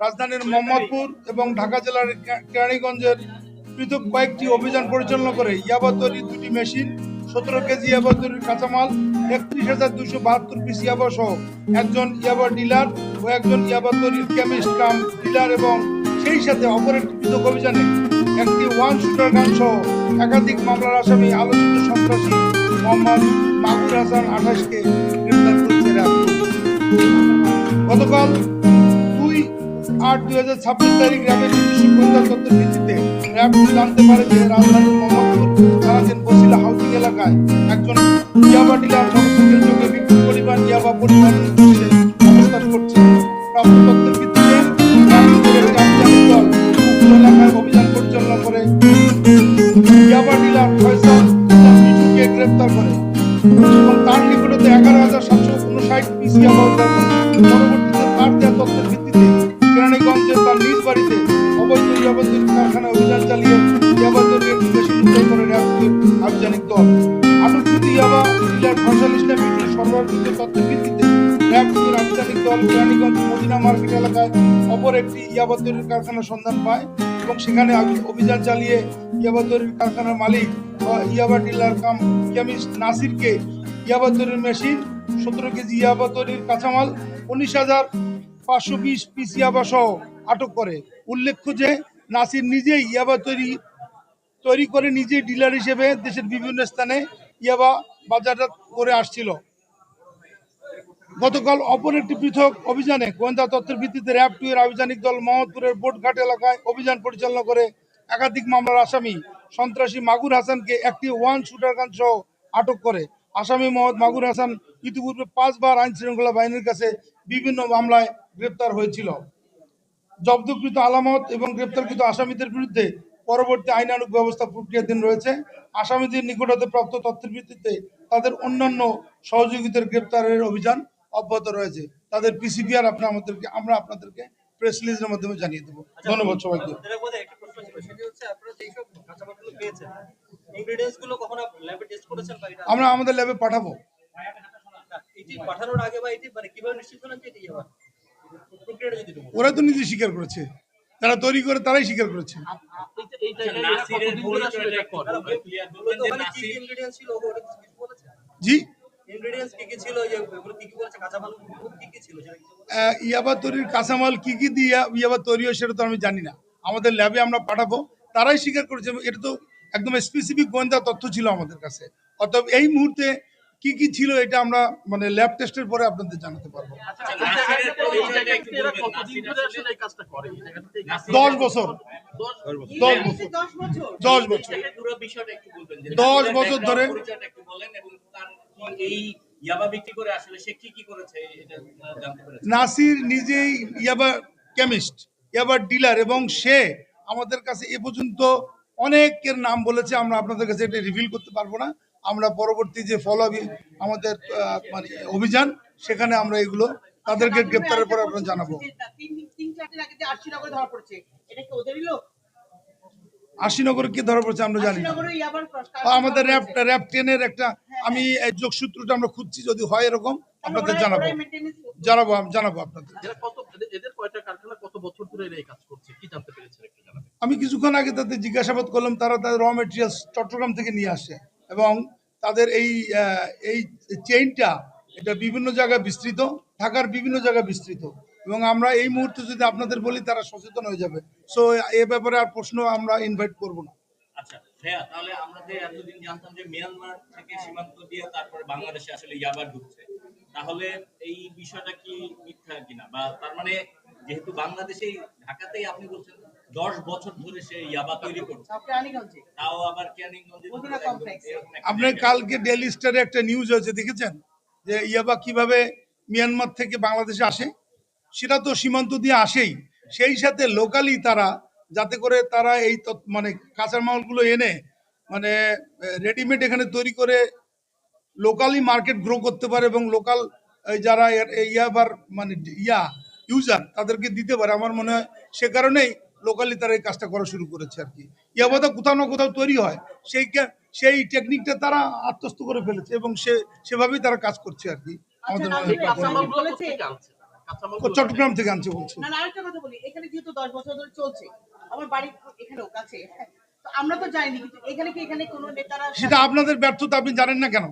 রাজধানীর মোহাম্মদপুর এবং ঢাকা জেলার কেরানীগঞ্জের পৃথক কয়েকটি অভিযান পরিচালনা করে ইয়াবা তৈরির 2টি মেশিন, 17 কেজি ইয়াবা তৈরির কাঁচামাল, 31,272 পিস ইয়াবা সহ একজন ইয়াবা ডিলার ও একজন ইয়াবা তৈরির কেমিস্ট কাম ডিলার এবং সেই সাথে অপর একটি পৃথক অভিযানে একটি ওয়ান শুটার গান সহ একাধিক মামলার আসামি আলোচিত সন্ত্রাসী মোহাম্মদ মাগুর হাসান 28কে গ্রেপ্তার করেছে র্যাব। গতকাল 2/8/2026 তারিখ র্যাবের নিজস্ব গোয়েন্দা তথ্যের ভিত্তিতে র্যাব জানতে পারে যে রাজধানীর মোহাম্মদপুর থানাধীন বসিলা হাউজিং এলাকায় একজন ইয়াবা ডিলার মোটরসাইকেল যোগে বিপুল পরিমাণ ইয়াবা পরিবহন উদ্দেশ্যে অবস্থান করছে। প্রাপ্ত তথ্যের ভিত্তিতে এলাকায় অভিযান পরিচালনা করে ইয়াবা ডিলার ফয়সাল মিঠুকে গ্রেপ্তার করে এবং তার নিকটতে 11,759 পিস ইয়াবা উদ্ধার করে। পরবর্তীতে তার দেওয়া তথ্যের ভিত্তিতে কেরানীগঞ্জের তার নিজ বাড়িতে অবৈধ ইয়াবা তৈরির কারখানায় অভিযান চালিয়ে ইয়াবা তৈরির একটি মেশিন উদ্ধার করে র্যাবের আভিযানিক দল। আটককৃত ইয়াবা ডিলার ফয়সাল ইসলাম মিঠুর সরবরাহকৃত তথ্যের ভিত্তিতে র্যাবের আভিযানিক দল কেরানীগঞ্জ মদিনা মার্কেট এলাকায় অপর একটি ইয়াবা তৈরির কারখানার সন্ধান পায় এবং সেখানে অভিযান চালিয়ে ইয়াবা তৈরির কারখানার মালিক ইয়াবা ডিলার কাম কেমিস্ট নাসিরকে ইয়াবা তৈরির মেশিন, 17 কেজি ইয়াবা তৈরির কাঁচামাল, 19,520 পিস ইয়াবা সহ আটক করে। উল্লেখ্য যে নাসির নিজেই ইয়াবা তৈরি করে নিজেই ডিলার হিসেবে দেশের বিভিন্ন স্থানে ইয়াবা বাজারজাত করে আসছিল। গতকাল অপর একটি পৃথক অভিযানে গোয়েন্দা তথ্যের ভিত্তিতে র্যাব 2 এর আভিযানিক দল মোহাম্মদপুরের বোটঘাট এলাকায় অভিযান পরিচালনা করে একাধিক মামলার আসামি সন্ত্রাসী মাগুর হাসানকে একটি ওয়ান শুটার গান সহ আটক করে। আসামি মোহাম্মদ মাগুর হাসান ইতিপূর্বে 5 বার আইন শৃঙ্খলা বাহিনীর কাছে বিভিন্ন মামলায় গ্রেপ্তার হয়েছিল। জব্দকৃত আলামত এবং গ্রেপ্তারকৃত আসামিদের বিরুদ্ধে পরবর্তী আইনানুগ ব্যবস্থা প্রক্রিয়াধীন রয়েছে। আসামিদের নিকট হতে প্রাপ্ত তথ্যের ভিত্তিতে তাদের অন্যান্য সহযোগীদের গ্রেপ্তারের অভিযান অব্যাহত রয়েছে। তাদের পিসিপিআর আমরা আপনাদেরকে প্রেস রিলিজের মাধ্যমে জানিয়ে দেবো। ধন্যবাদ সবাইকে। আমরা আমাদের ল্যাবে পাঠাবো। ওরা তো নিজে স্বীকার করেছে, তারা তৈরি করে তারাই স্বীকার করেছে। জি, ইয়াবা তৈরির কাঁচামাল কি কি দিয়ে ইয়াবা তৈরি হয় সেটা তো আমি জানি না। আমাদের ল্যাবে আমরা পাঠাবো, তারাই স্বীকার করেছে। এটা তো একদম স্পেসিফিক গোয়েন্দা তথ্য ছিল আমাদের কাছে। অতএব এই মুহূর্তে কি কি ছিল এটা আমরা মানে ল্যাব টেস্টের পরে আপনাদের জানাতে পারবো। 10 বছর 10 বছর ধরে নাসির নিজেই ইয়াবা কেমিস্ট, ইয়াবা ডিলার এবং সে আমাদের কাছে এ পর্যন্ত অনেকের নাম বলেছে। আমরা আপনাদের কাছে এটা রিভিল করতে পারবো না। আমরা পরবর্তী যে ফলো আমাদের মানে অভিযান সেখানে আমরা এগুলো তাদেরকে গ্রেপ্তারের পরে আপনারা জানাবো। আশিনগরে কি ধরা পড়ছে আমরা জানি না। আমাদের র্যাব 10 এর একটা আমি যোগসূত্রটা আমরা খুঁজছি, যদি হয় এরকম আপনাদের জানাবো আপনাদের। আমি কিছুক্ষণ আগে তাদের জিজ্ঞাসাবাদ করলাম, তারা তাদের র মেটেরিয়ালস চট্টগ্রাম থেকে নিয়ে আসে এবং তাদের এই চেইনটা এটা বিভিন্ন জায়গায় বিস্তৃত, ঢাকার বিভিন্ন জায়গায় বিস্তৃত এবং আমরা এই মুহূর্তে যদি আপনাদের বলি তারা সচেতন হয়ে যাবে। সো এ ব্যাপারে আর প্রশ্ন আমরা ইনভাইট করব না। আচ্ছা ভাইয়া, তাহলে আমরা এতদিন জানতাম যে মিয়ানমার থেকে সীমান্ত দিয়ে তারপরে বাংলাদেশে আসলে ইয়াবা ঢুকছে, তাহলে এই বিষয়টা কি মিথ্যা কিনা, বা তার মানে যেহেতু বাংলাদেশে ঢাকাতেই আপনি বলছেন 10 বছর ধরে সে ইয়াবা তৈরি করছে, তাও আবার কেরানীগঞ্জে। আপনি কালকে ডেইলি স্টারে একটা নিউজ হয়েছে দেখেছেন যে ইয়াবা কিভাবে মিয়ানমার থেকে বাংলাদেশে আসে? সেটা তো সীমান্ত দিয়ে আসেই, সেই সাথে লোকালি তারা যাতে করে তারা এই মানে কাঁচামালগুলো এনে মানে রেডিমেড এখানে তৈরি করে লোকালি মার্কেট গ্রো করতে পারে এবং লোকাল যারা ইয়াবার মানে ইউজার তাদেরকে দিতে পারে। আমার মনে হয় সে কারণেই লোকালি তারা এই কাজটা করা শুরু করেছে আর কি। ইয়াবাটা কোথাও না কোথাও তৈরি হয়, সেই টেকনিকটা তারা আত্মস্থ করে ফেলেছে এবং সেভাবেই তারা কাজ করছে আর কি। আমাদের কাঁচামাল চট্টগ্রাম থেকে আনছে বলছে। না আরেকটা কথা বলি, এখানে যেহেতু 10 বছর ধরে চলছে, আমার বাড়ি এখানেও কাছে, হ্যাঁ, তো আমরা তো জানি কিন্তু এখানে কোনো নেতারা সেটা আপনাদের ব্যর্থতা, আপনি জানেন না কেন?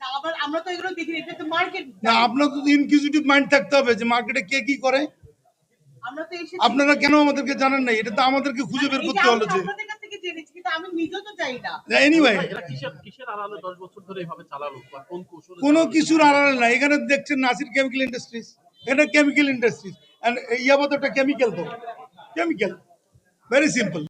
না, আবার আমরা তো এগুলো দেখি, এটা তো মার্কেট, না, আপনার তো ইনকিউজিটিভ মাইন্ড থাকতে হবে যে মার্কেটে কে কি করে। আমরা তো এসে আপনারা কেন আমাদেরকে জানান না? এটা তো আমাদেরকে খুঁজে বের করতে হলো যে। আপনাদের কাছ থেকে জেনেছি, কিন্তু আমি নিজেও তো জানি না। এনিওয়ে, এরা কিসের আড়ালে 10 বছর ধরে এভাবে চালালো বা কোন কৌশলে কোনো চালালো? কিছুর আড়ালে না। এখানে দেখছেন নাসির কেমিক্যাল ইন্ডাস্ট্রিজ, এটা কেমিক্যাল ইন্ডাস্ট্রিজ, এন্ড ইয়াবা তো একটা কেমিক্যাল, তো কেমিক্যাল, ভেরি সিম্পল।